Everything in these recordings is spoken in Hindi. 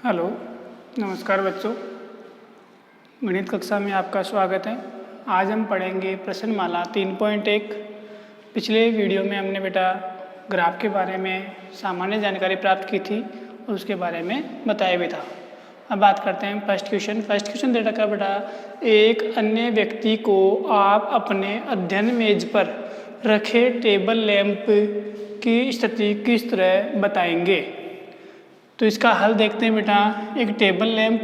हेलो, नमस्कार बच्चों। गणित कक्षा में आपका स्वागत है। आज हम पढ़ेंगे प्रश्नमाला 3.1। पिछले वीडियो में हमने बेटा ग्राफ के बारे में सामान्य जानकारी प्राप्त की थी और उसके बारे में बताया भी था। अब बात करते हैं फर्स्ट क्वेश्चन। फर्स्ट क्वेश्चन दे रखा बेटा, एक अन्य व्यक्ति को आप अपने अध्ययन मेज पर रखे टेबल लैंप की स्थिति किस तरह बताएंगे। तो इसका हल देखते हैं बेटा। एक टेबल लैंप,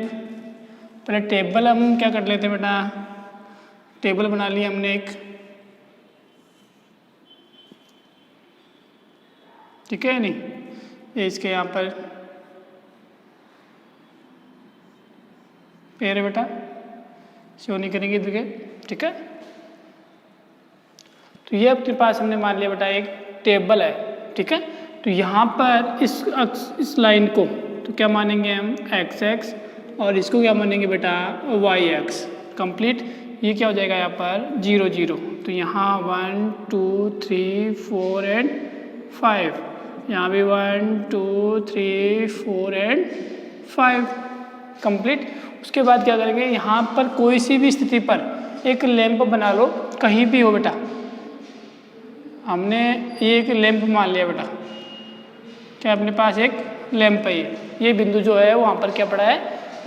पहले टेबल हम क्या कर लेते हैं बेटा, टेबल बना लिया हमने एक, ठीक है नहीं, ये इसके यहाँ पर पेड़ है बेटा, शो नहीं करेंगे इधर के, ठीक है। तो ये अपने पास हमने मान लिया बेटा एक टेबल है, ठीक है। तो यहाँ पर इस लाइन को तो क्या मानेंगे हम एक्स एक्स और इसको क्या मानेंगे बेटा वाई एक्स। कंप्लीट। ये क्या हो जाएगा यहाँ पर 0 0। तो यहाँ 1 2 3 4 एंड 5, यहाँ भी 1 2 3 4 एंड 5। कंप्लीट। उसके बाद क्या करेंगे, यहाँ पर कोई सी भी स्थिति पर एक लैंप बना लो, कहीं भी हो बेटा। हमने एक लैंप मान लिया बेटा, क्या अपने पास एक लैंप है। ये बिंदु जो है वहाँ पर क्या पड़ा है,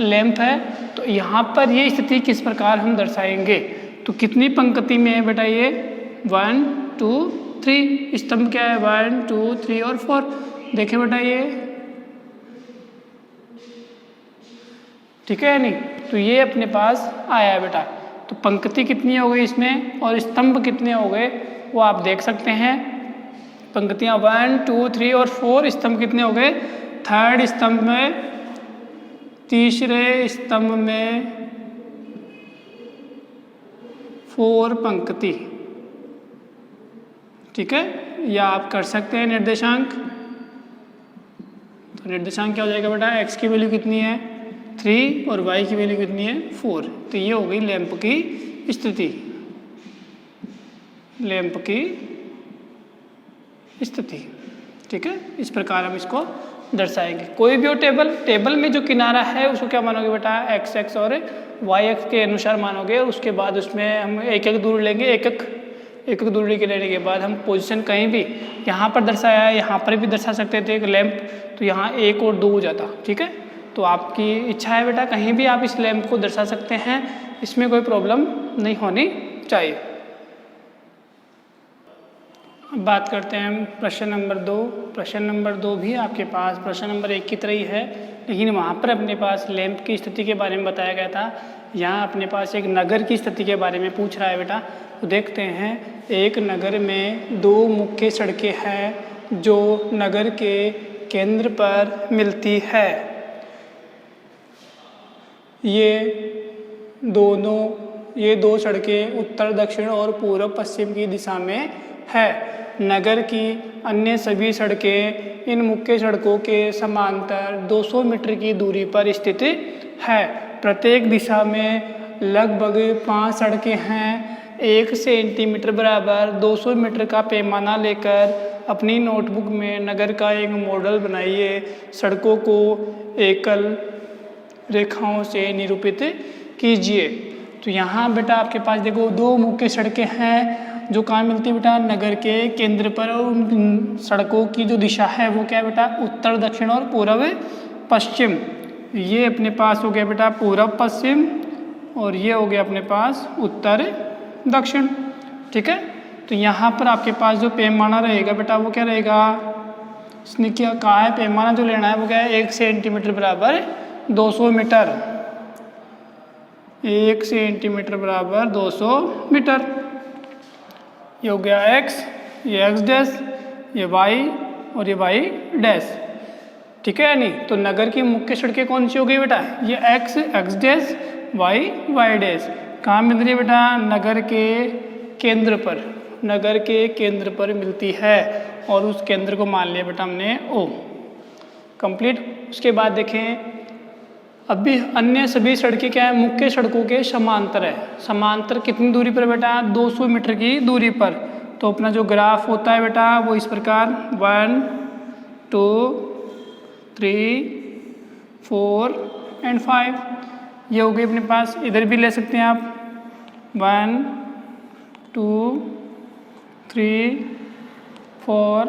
लैंप है। तो यहाँ पर ये स्थिति किस प्रकार हम दर्शाएंगे। तो कितनी पंक्ति में है बेटा ये 1 2 3, स्तंभ क्या है 1 2 3 और 4। देखें बेटा ये, ठीक है नहीं। तो ये अपने पास आया है बेटा। तो पंक्ति कितनी हो गई इसमें और स्तंभ कितने हो गए वो आप देख सकते हैं। पंक्तियाँ 1 2 3 और 4, स्तंभ कितने हो गए, थर्ड स्तंभ में, तीसरे स्तंभ में 4 पंक्ति, ठीक है। या आप कर सकते हैं निर्देशांक। तो निर्देशांक क्या हो जाएगा बेटा, x की वैल्यू कितनी है 3 और y की वैल्यू कितनी है 4। तो ये हो गई लैंप की स्थिति, लैंप की स्थिति, ठीक है। इस प्रकार हम इसको दर्शाएंगे। कोई भी हो टेबल में जो किनारा है उसको क्या मानोगे बेटा एक्स एक्स और वाई एक्स के अनुसार मानोगे। और उसके बाद उसमें हम एक एक दूरी लेंगे, एक एक दूरी के लेने के बाद हम पोजीशन कहीं भी, यहाँ पर दर्शाया है यहाँ पर भी दर्शा सकते थे एक लैंप, तो यहाँ 1 और 2 हो जाता, ठीक है। तो आपकी इच्छा है बेटा, कहीं भी आप इस लैंप को दर्शा सकते हैं, इसमें कोई प्रॉब्लम नहीं होनी चाहिए। अब बात करते हैं हम प्रश्न नंबर 2। प्रश्न नंबर 2 भी आपके पास प्रश्न नंबर 1 की तरह ही है, लेकिन वहाँ पर अपने पास लैंप की स्थिति के बारे में बताया गया था। यहाँ अपने पास एक नगर की स्थिति के बारे में पूछ रहा है बेटा। तो देखते हैं, एक नगर में 2 मुख्य सड़कें हैं जो नगर के केंद्र पर मिलती है। ये दो सड़कें उत्तर दक्षिण और पूर्व पश्चिम की दिशा में है। नगर की अन्य सभी सड़कें इन मुख्य सड़कों के समांतर 200 मीटर की दूरी पर स्थित है। प्रत्येक दिशा में लगभग 5 सड़कें हैं। 1 सेंटीमीटर बराबर 200 मीटर का पैमाना लेकर अपनी नोटबुक में नगर का एक मॉडल बनाइए। सड़कों को एकल रेखाओं से निरूपित कीजिए। तो यहाँ बेटा आपके पास देखो 2 मुख्य सड़कें हैं जो कहाँ मिलती है बेटा, नगर के केंद्र पर। और उन सड़कों की जो दिशा है वो क्या है बेटा, उत्तर दक्षिण और पूर्व पश्चिम। ये अपने पास हो गया बेटा पूर्व पश्चिम और ये हो गया अपने पास उत्तर दक्षिण, ठीक है। तो यहाँ पर आपके पास जो पैमाना रहेगा बेटा वो क्या रहेगा, इसने क्या कहा है, पैमाना जो लेना है वो क्या है 1 सेंटीमीटर बराबर 200 मीटर। 1 सेंटीमीटर बराबर 200 मीटर। ये हो गया x, ये x डैश, ये y और ये y डैश, ठीक है नहीं। तो नगर की मुख्य सड़कें कौन सी हो गई बेटा, ये x डैश, y डैश। कहाँ मिल रही है बेटा, नगर के केंद्र पर, नगर के केंद्र पर मिलती है। और उस केंद्र को मान लिया बेटा हमने O। कंप्लीट। उसके बाद देखें, अभी अन्य सभी सड़कें क्या है, मुख्य सड़कों के समांतर है। समांतर कितनी दूरी पर बेटा, 200 मीटर की दूरी पर। तो अपना जो ग्राफ होता है बेटा वो इस प्रकार 1 2 3 4 एंड 5। ये हो गई अपने पास। इधर भी ले सकते हैं आप 1 2 3 4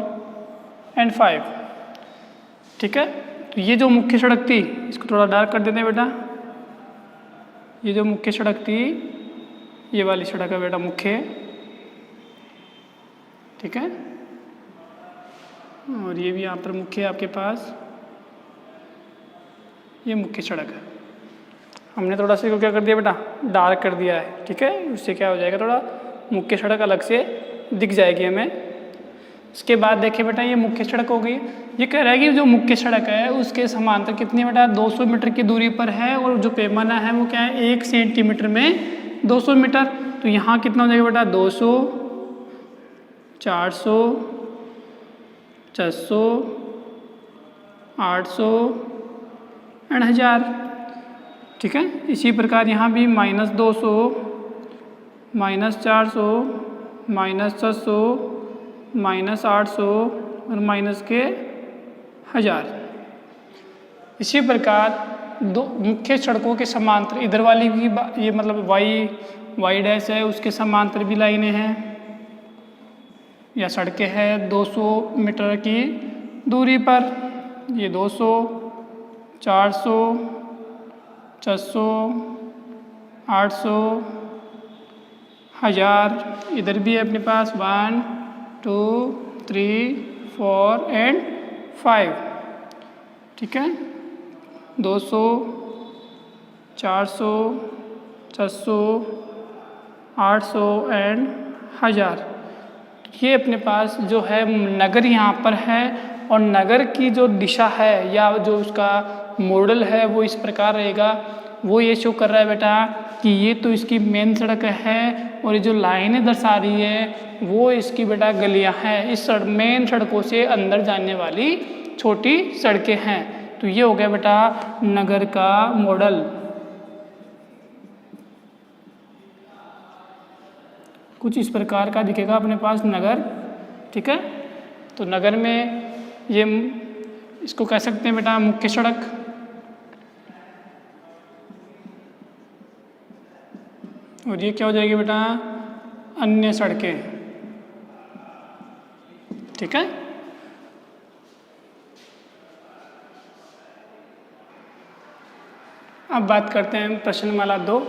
एंड 5। ठीक है, तो ये जो मुख्य सड़क थी इसको थोड़ा डार्क कर देते हैं बेटा। ये जो मुख्य सड़क थी ये वाली सड़क है बेटा मुख्य। ठीक है, और ये भी यहाँ पर मुख्य है आपके पास, ये मुख्य सड़क है। हमने थोड़ा सा इसको क्या कर दिया बेटा, डार्क कर दिया है। ठीक है, उससे क्या हो जाएगा, थोड़ा मुख्य सड़क अलग से दिख जाएगी हमें। इसके बाद देखिए बेटा, ये मुख्य सड़क हो गई। ये कह रहा है कि जो मुख्य सड़क है उसके समांतर कितनी बेटा 200 मीटर की दूरी पर है, और जो पैमाना है वो क्या है 1 सेंटीमीटर में 200 मीटर। तो यहाँ कितना हो जाएगा बेटा 200 400 600 800 एंड 1000। ठीक है, इसी प्रकार यहाँ भी -200 -400 -600 -800 और माइनस के 1000। इसी प्रकार दो मुख्य सड़कों के समांतर इधर वाली भी ये मतलब वाई डैश है, उसके समांतर भी लाइनें हैं या सड़कें हैं 200 मीटर की दूरी पर। ये 200 400 600 800 1000। इधर भी है अपने पास 1 2 3 4 एंड 5। ठीक है, 200 400 600 800 एंड 1000। ये अपने पास जो है नगर यहाँ पर है, और नगर की जो दिशा है या जो उसका मॉडल है वो इस प्रकार रहेगा। वो ये शो कर रहा है बेटा कि ये तो इसकी मेन सड़क है, और ये जो लाइनें दर्शा रही है वो इसकी बेटा गलियां हैं। इस मेन सड़कों से अंदर जाने वाली छोटी सड़कें हैं। तो ये हो गया बेटा नगर का मॉडल। कुछ इस प्रकार का दिखेगा अपने पास नगर। ठीक है, तो नगर में ये इसको कह सकते हैं बेटा मुख्य सड़क, और ये क्या हो जाएगी बेटा अन्य सड़कें। ठीक है, अब बात करते हैं प्रश्नमाला 2।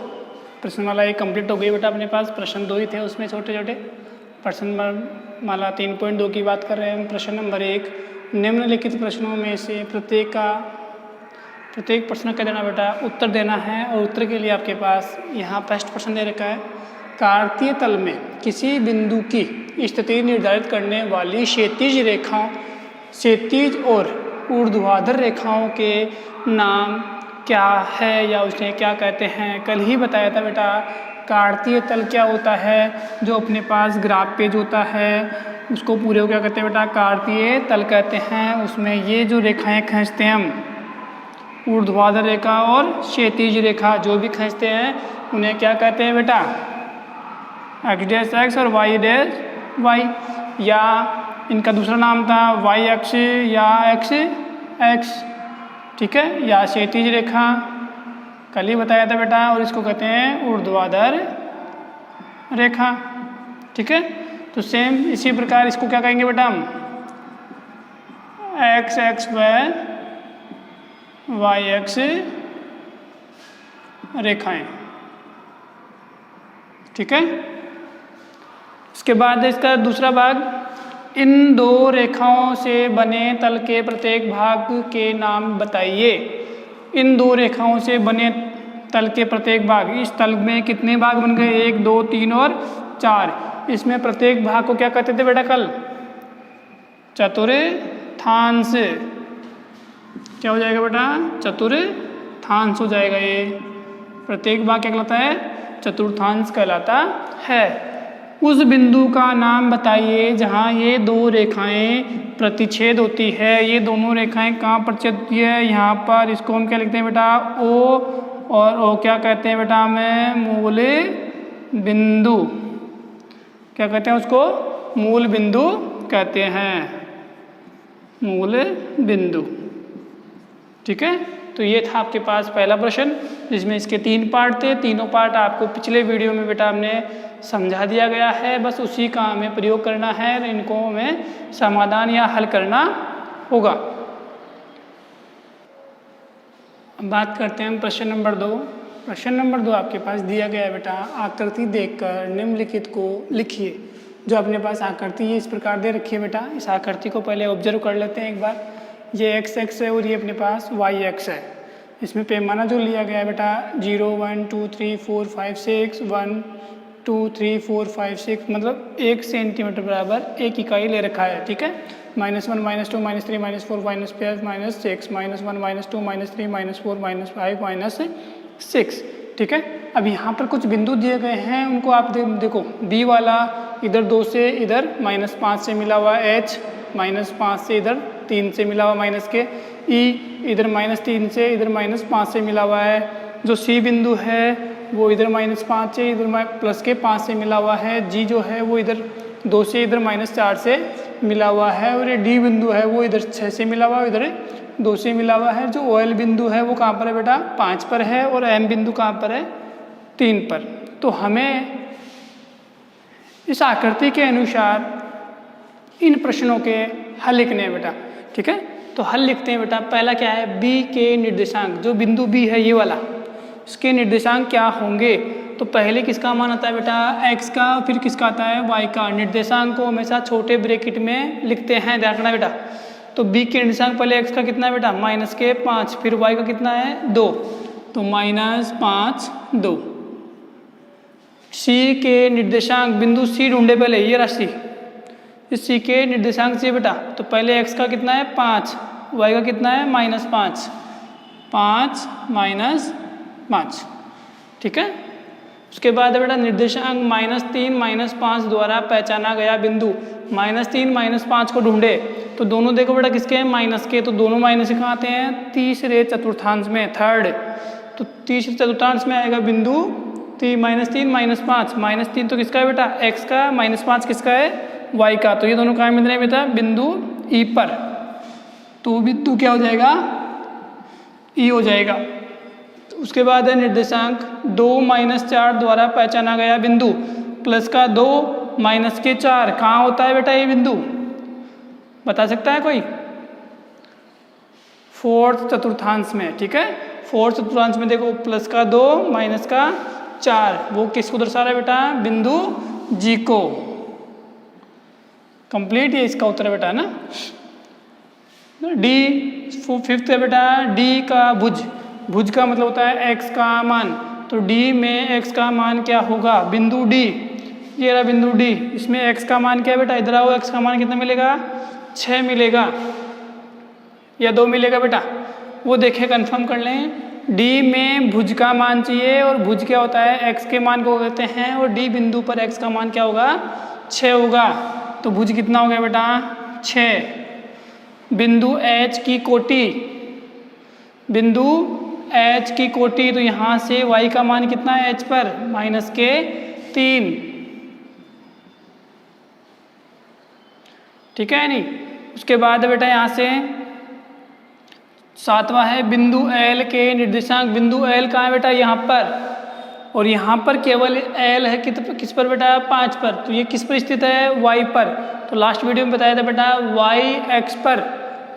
प्रश्नमाला 1 कंप्लीट हो गई बेटा अपने पास, प्रश्न 2 ही थे उसमें छोटे छोटे। प्रश्नमाला 3.2 की बात कर रहे हैं हम। प्रश्न नंबर 1, निम्नलिखित प्रश्नों में से प्रत्येक प्रश्न का देना बेटा उत्तर देना है, और उत्तर के लिए आपके पास यहाँ फर्स्ट प्रश्न दे रखा है। कार्तीय तल में किसी बिंदु की स्थिति निर्धारित करने वाली क्षैतिज और ऊर्ध्वाधर रेखाओं के नाम क्या है या उसे क्या कहते हैं। कल ही बताया था बेटा कार्तीय तल क्या होता है। जो अपने पास ग्राफ पेज होता है उसको पूरे को क्या कहते हैं बेटा कार्तीय तल कहते हैं। उसमें ये जो रेखाएं खींचते हैं हम, ऊर्ध्वाधर रेखा और क्षैतिज रेखा जो भी खींचते हैं उन्हें क्या कहते हैं बेटा x' और y', या इनका दूसरा नाम था y अक्ष या x। ठीक है, या क्षैतिज रेखा कल ही बताया था बेटा, और इसको कहते हैं ऊर्ध्वाधर रेखा। ठीक है, तो सेम इसी प्रकार इसको क्या कहेंगे बेटा हम x y अक्ष रेखाएं। ठीक है, इसके बाद इसका दूसरा भाग, इन दो रेखाओं से बने तल के प्रत्येक भाग के नाम बताइए। इन दो रेखाओं से बने तल के प्रत्येक भाग, इस तल में कितने भाग बन गए 1 2 3 और 4। इसमें प्रत्येक भाग को क्या कहते थे बेटा कल चतुर्थांश। क्या हो जाएगा बेटा चतुर्थांश हो जाएगा। ये प्रत्येक भाग क्या कहलाता है चतुर्थांश कहलाता है। उस बिंदु का नाम बताइए जहाँ ये दो रेखाएं प्रतिच्छेद होती है। ये दोनों रेखाएं कहाँ प्रतिच्छेद होती है, यहाँ पर। इसको हम क्या लिखते हैं बेटा O, और O क्या कहते हैं बेटा हमें मूल बिंदु। क्या कहते हैं उसको मूल बिंदु कहते हैं, मूल बिंदु। ठीक है, तो ये था आपके पास पहला प्रश्न, जिसमें इसके 3 पार्ट थे। तीनों पार्ट आपको पिछले वीडियो में बेटा हमने समझा दिया गया है, बस उसी का हमें प्रयोग करना है, इनको हमें समाधान या हल करना होगा। अब बात करते हैं हम प्रश्न नंबर 2। प्रश्न नंबर 2 आपके पास दिया गया है बेटा, आकृति देखकर निम्नलिखित को लिखिए। जो अपने पास आकृति है इस प्रकार दे रखी है बेटा, इस आकृति को पहले ऑब्जर्व कर लेते हैं एक बार। ये x एक्स है और ये अपने पास y एक्स है। इसमें पैमाना जो लिया गया है बेटा 0 1 2 3 4 5 6 1 2 3 4 5 6 मतलब 1 सेंटीमीटर बराबर 1 इकाई ले रखा है। ठीक है, -1 -2 -3 -4 -5 -6 -1 -2 -3 -4 -5 -6। ठीक है, अब यहाँ पर कुछ बिंदु दिए गए हैं, उनको आप देखो। B वाला इधर 2 से इधर -5 से मिला हुआ h, -5 से इधर 3 से मिला हुआ माइनस के, E इधर -3 से इधर -5 से मिला हुआ है। जो C बिंदु है वो इधर -5 से इधर प्लस के 5 से मिला हुआ है। G जो है वो इधर 2 से इधर -4 से मिला हुआ है। और ये D बिंदु है वो इधर 6 से मिला हुआ है, इधर 2 से मिला हुआ है। जो OL बिंदु है वो कहाँ पर है बेटा 5 पर है, और M बिंदु कहाँ पर है 3 पर। तो हमें इस आकृति के अनुसार इन प्रश्नों के हल लिखने हैं बेटा। ठीक है, तो हल लिखते हैं बेटा। पहला क्या है, B के निर्देशांक, जो बिंदु B है ये वाला, इसके निर्देशांक क्या होंगे। तो पहले किसका मान आता है बेटा x का, फिर किसका आता है y का। निर्देशांक को हमेशा छोटे ब्रैकेट में लिखते हैं, ध्यान रखना बेटा। तो B के निर्देशांक पहले x का कितना है बेटा -5, फिर y का कितना है 2, तो -5 2। C के निर्देशांक, बिंदु C ढूंढे पहले, ये राशि इस C के निर्देशांक से बेटा। तो पहले x का कितना है 5, y का कितना है -5, 5 -5। ठीक है, उसके बाद बेटा निर्देशांक -3 -5 द्वारा पहचाना गया बिंदु। -3 -5 को ढूंढे, तो दोनों देखो बेटा किसके हैं माइनस के, तो दोनों माइनस कहाँ आते हैं तीसरे चतुर्थांश में, थर्ड। तो तीसरे चतुर्थांश में आएगा बिंदु -3 -5, -3 तो किसका है बेटा x का, -5 किसका है y का। तो ये दोनों कहाँ मिल रहे हैं बेटा बिंदु E पर। तो बिंदु क्या हो जाएगा E हो जाएगा। तो उसके बाद है निर्देशांक 2 -4 द्वारा पहचाना गया बिंदु। प्लस का 2 माइनस के 4 कहाँ होता है बेटा ये बिंदु, बता सकता है कोई। फोर्थ चतुर्थांश में। ठीक है, फोर्थ चतुर्थांश में देखो प्लस का 2 माइनस का 4, वो किसको दर्शा रहा है बेटा बिंदु G को। कंप्लीट ये इसका उत्तर है बेटा ना। D फिफ्थ है बेटा, D का भुज। भुज का मतलब होता है x का मान। तो D में x का मान क्या होगा, बिंदु D, ये रहा बिंदु D, इसमें x का मान क्या है बेटा, इधर आओ, x का मान कितना मिलेगा 6 मिलेगा या 2 मिलेगा बेटा, वो देखे कंफर्म कर लें। D में भुज का मान चाहिए, और भुज क्या होता है x के मान को कहते हैं, और D बिंदु पर x का मान क्या होगा 6 होगा। तो भुज कितना हो गया बेटा 6। बिंदु H की कोटि, बिंदु H की कोटि, तो यहाँ से y का मान कितना है H पर -3। ठीक है नहीं। उसके बाद बेटा यहाँ से 7वां है बिंदु L के निर्देशांक। बिंदु L कहाँ है बेटा यहाँ पर, और यहाँ पर केवल L है किस पर बेटा 5 पर। तो ये किस पर स्थित है y पर। तो लास्ट वीडियो में बताया था बेटा y x पर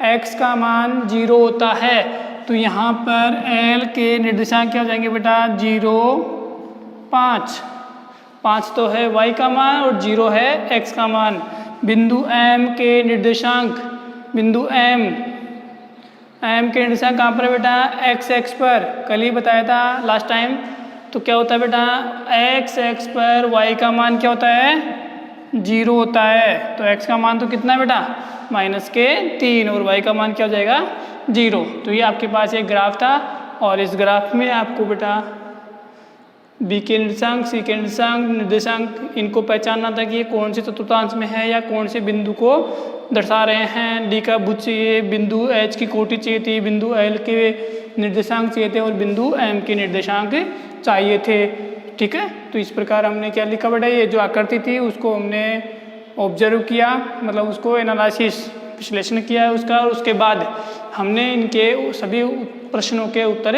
x का मान 0 होता है। तो यहाँ पर L के निर्देशांक क्या हो जाएंगे बेटा 0 5, 5 तो है y का मान और 0 है x का मान। बिंदु M के निर्देशांक, बिंदु M के निर्देशांक कहाँ पर है बेटा x पर, कल ही बताया था लास्ट टाइम। तो क्या होता है बेटा x पर y का मान क्या होता है 0 होता है। तो x का मान तो कितना है बेटा -3, और y का मान क्या हो जाएगा 0। तो ये आपके पास एक ग्राफ था, और इस ग्राफ में आपको बेटा B के निर्देशांक, C के निर्देशांक इनको पहचानना था कि ये कौन से चतुर्थांश में है या कौन से बिंदु को दर्शा रहे हैं। D का भुज चाहिए, बिंदु H की कोटि चाहिए थी, बिंदु L के निर्देशांक चाहिए थे, और बिंदु M के निर्देशांक चाहिए थे। ठीक है, तो इस प्रकार हमने क्या लिखा बेटा, ये जो आकृति थी उसको हमने ऑब्जर्व किया, मतलब उसको एनालिसिस विश्लेषण किया है उसका, और उसके बाद हमने इनके सभी प्रश्नों के उत्तर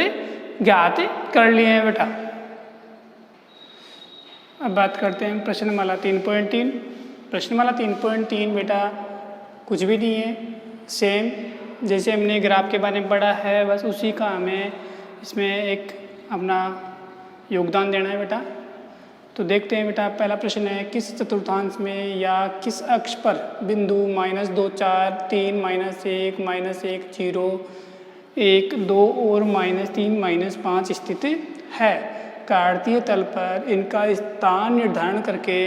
ज्ञात कर लिए हैं बेटा। अब बात करते हैं प्रश्नमाला 3.3। प्रश्नमाला 3.3 बेटा कुछ भी नहीं है, सेम जैसे हमने ग्राफ के बारे में पढ़ा है, बस उसी का हमें इसमें एक अपना योगदान देना है बेटा। तो देखते हैं बेटा, पहला प्रश्न है, किस चतुर्थांश में या किस अक्ष पर बिंदु -2 4 3 -1 -1 0 1 2 और -3 -5 स्थित है। कार्तीय तल पर इनका स्थान निर्धारण करके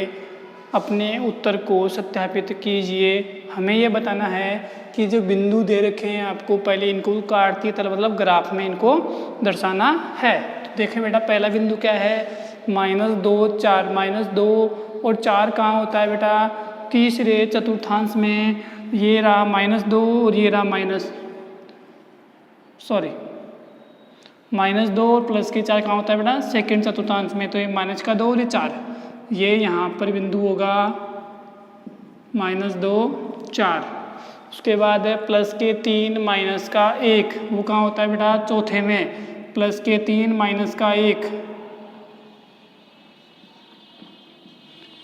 अपने उत्तर को सत्यापित कीजिए। हमें यह बताना है कि जो बिंदु दे रखे हैं आपको, पहले इनको कार्तीय तल मतलब ग्राफ में इनको दर्शाना है। तो देखें बेटा, पहला बिंदु क्या है, -2 4 -2 और 4 कहाँ होता है बेटा, तीसरे चतुर्थांश में। ये रहा -2 और ये रहा -2 और प्लस के 4 कहाँ होता है बेटा, सेकंड चतुर्थांश में। तो ये -2 और ये 4, ये यहाँ पर बिंदु होगा -2 4। उसके बाद है प्लस के 3 माइनस का 1, वो कहाँ होता है बेटा, चौथे में। प्लस के 3 माइनस का 1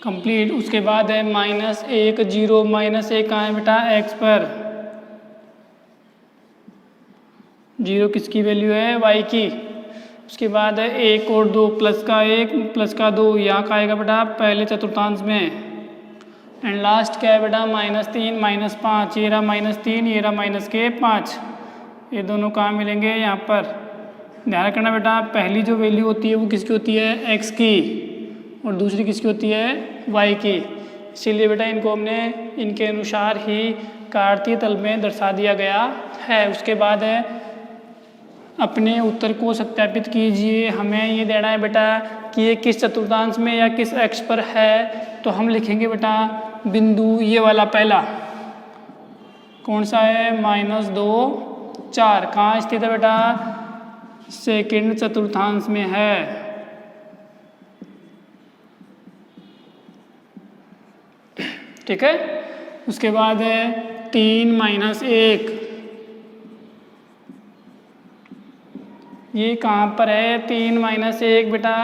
कंप्लीट। उसके बाद है -1 0 -1 कहाँ है बेटा, x पर। 0 किसकी वैल्यू है, y की। उसके बाद है 1 और 2 प्लस का 1 प्लस का 2, यहाँ का आएगा बेटा पहले चतुर्थांश में। एंड लास्ट क्या है बेटा, -3 -5, ये रहा -3 ये रहा -5, ये दोनों कहाँ मिलेंगे, यहाँ पर। ध्यान रखना बेटा, पहली जो वैल्यू होती है वो किसकी होती है, x की, और दूसरी किसकी होती है, y की। इसीलिए बेटा इनको हमने इनके अनुसार ही कार्तीय तल में दर्शा दिया गया है। उसके बाद है अपने उत्तर को सत्यापित कीजिए। हमें ये देना है बेटा कि ये किस चतुर्थांश में या किस अक्ष पर है। तो हम लिखेंगे बेटा बिंदु ये वाला पहला कौन सा है, -2 4 कहाँ स्थित है बेटा, सेकंड चतुर्थांश में है। ठीक है। उसके बाद है 3 -1, ये कहाँ पर है, 3 -1 बेटा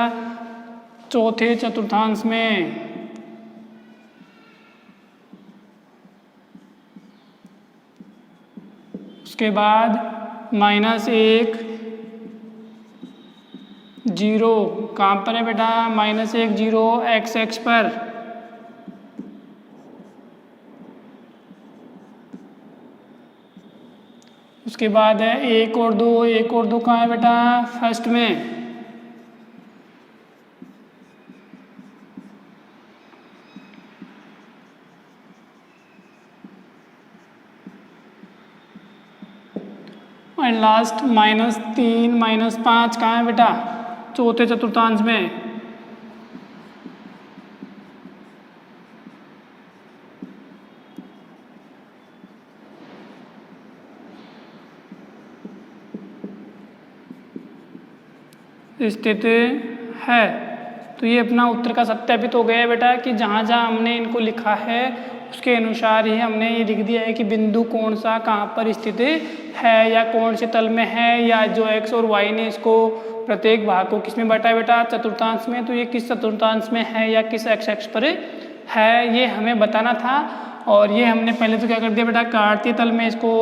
चौथे चतुर्थांश में। उसके बाद -1 0 कहाँ पर है बेटा, -1 0 x पर। उसके बाद है 1 और 2 कहाँ है बेटा, फर्स्ट में। और लास्ट -3 -5 कहाँ है बेटा, चौथे चतुर्थांश में। स्थित है। तो ये अपना उत्तर का सत्यापित हो गया है बेटा कि जहाँ जहाँ हमने इनको लिखा है उसके अनुसार ही हमने ये लिख दिया है कि बिंदु कौन सा कहाँ पर स्थित है या कौन से तल में है, या जो x और y ने इसको प्रत्येक भाग को किस में बांटा है बेटा, चतुर्थांश में। तो ये किस चतुर्थांश में है या किस x पर है, ये हमें बताना था। और ये हमने पहले तो क्या कर दिया बेटा, कार्तीय तल में इसको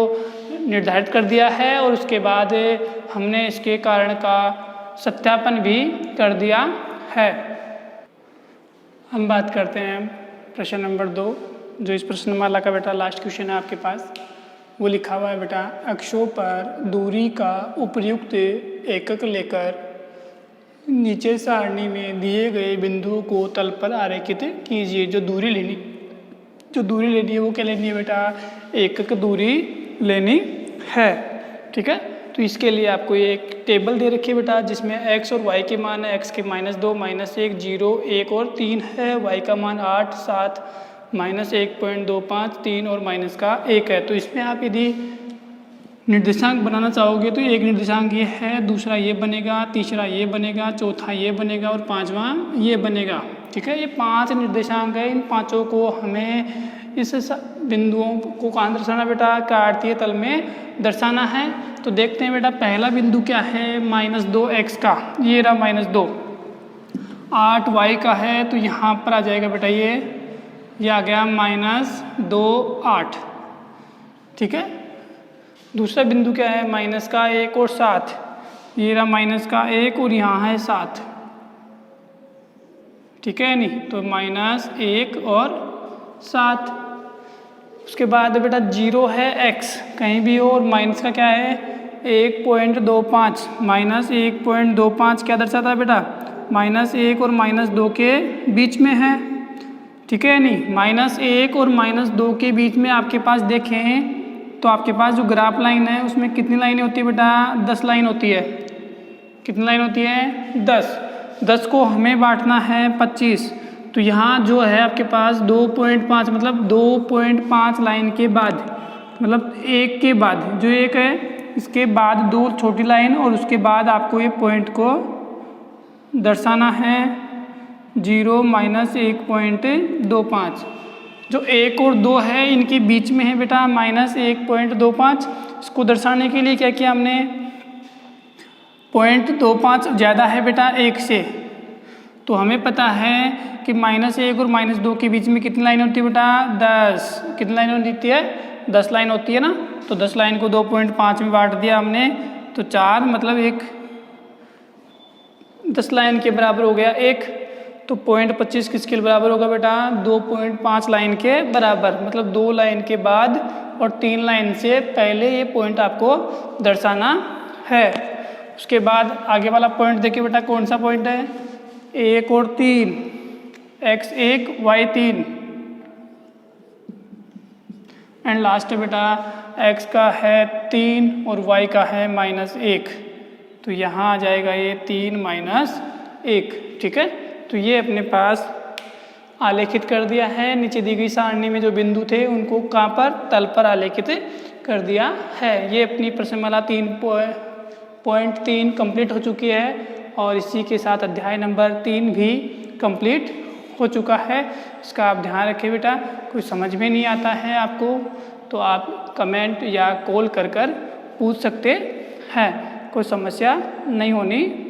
निर्धारित कर दिया है, और उसके बाद हमने इसके कारण का सत्यापन भी कर दिया है। हम बात करते हैं प्रश्न नंबर 2, जो इस प्रश्नमाला का बेटा लास्ट क्वेश्चन है आपके पास। वो लिखा हुआ है बेटा, अक्षों पर दूरी का उपयुक्त एकक लेकर नीचे सारणी में दिए गए बिंदुओं को तल पर आरेखित कीजिए। जो दूरी लेनी है वो क्या लेनी है बेटा, एकक दूरी लेनी है। ठीक है। तो इसके लिए आपको ये एक टेबल दे रखी है बेटा, जिसमें x और y के मान है। x के -2 -1 0 1 और 3 है, y का मान 8 7 -1.25 3 और -1 है। तो इसमें आप यदि निर्देशांक बनाना चाहोगे तो एक निर्देशांक ये है, दूसरा ये बनेगा, तीसरा ये बनेगा, चौथा ये बनेगा और पांचवा ये बनेगा। ठीक है। ये 5 निर्देशांक है, इन पांचों को हमें बिंदुओं को कहाँ दर्शाना बेटा, कार्तीय तल में दर्शाना है। तो देखते हैं बेटा पहला बिंदु क्या है, -2x का, ये रहा -2। 8y का है तो यहाँ पर आ जाएगा बेटा ये आ गया -2 8। ठीक है। दूसरा बिंदु क्या है, -1 और 7, ये रहा -1 और यहाँ है 7। ठीक है नहीं, तो -1 और 7। उसके बाद बेटा 0 है x कहीं भी हो, और माइनस का क्या है 1.25, -1.25 क्या दर्शाता है बेटा, -1 और -2 के बीच में है। ठीक है नहीं, -1 और -2 के बीच में आपके पास देखें तो आपके पास जो ग्राफ लाइन है उसमें कितनी लाइनें होती है बेटा, 10 लाइन होती है। कितनी लाइन होती है, 10 को हमें बांटना है 25। तो यहाँ जो है आपके पास 2.5 मतलब 2.5 लाइन के बाद, मतलब एक के बाद जो एक है इसके बाद 2 छोटी लाइन, और उसके बाद आपको ये पॉइंट को दर्शाना है 0 -1.25। जो 1 और 2 है इनके बीच में है बेटा -1.25। इसको दर्शाने के लिए क्या किया हमने, 0.25 ज़्यादा है बेटा 1 से, तो हमें पता है कि -1 और -2 के बीच में कितनी लाइन होती है बेटा, 10। कितनी लाइन होती है, 10 लाइन होती है ना। तो 10 लाइन को 2.5 में बांट दिया हमने, तो 4 मतलब 10 लाइन के बराबर हो गया 1। तो 0.25 किसके बराबर होगा बेटा, 2.5 लाइन के बराबर, मतलब 2 लाइन के बाद और 3 लाइन से पहले ये पॉइंट आपको दर्शाना है। उसके बाद आगे वाला पॉइंट देखिए बेटा, कौन सा पॉइंट है, 1 और 3, x1 y3, एंड लास्ट बेटा x का है 3 और y का है -1। तो यहाँ आ जाएगा ये 3 -1। ठीक है। तो ये अपने पास आलेखित कर दिया है। नीचे दी गई सारणी में जो बिंदु थे उनको कहाँ पर, तल पर आलेखित कर दिया है। ये अपनी प्रश्नमाला 3.3 कंप्लीट हो चुकी है, और इसी के साथ अध्याय नंबर 3 भी कंप्लीट हो चुका है। इसका आप ध्यान रखें बेटा, कोई समझ में नहीं आता है आपको तो आप कमेंट या कॉल कर पूछ सकते हैं, कोई समस्या नहीं होनी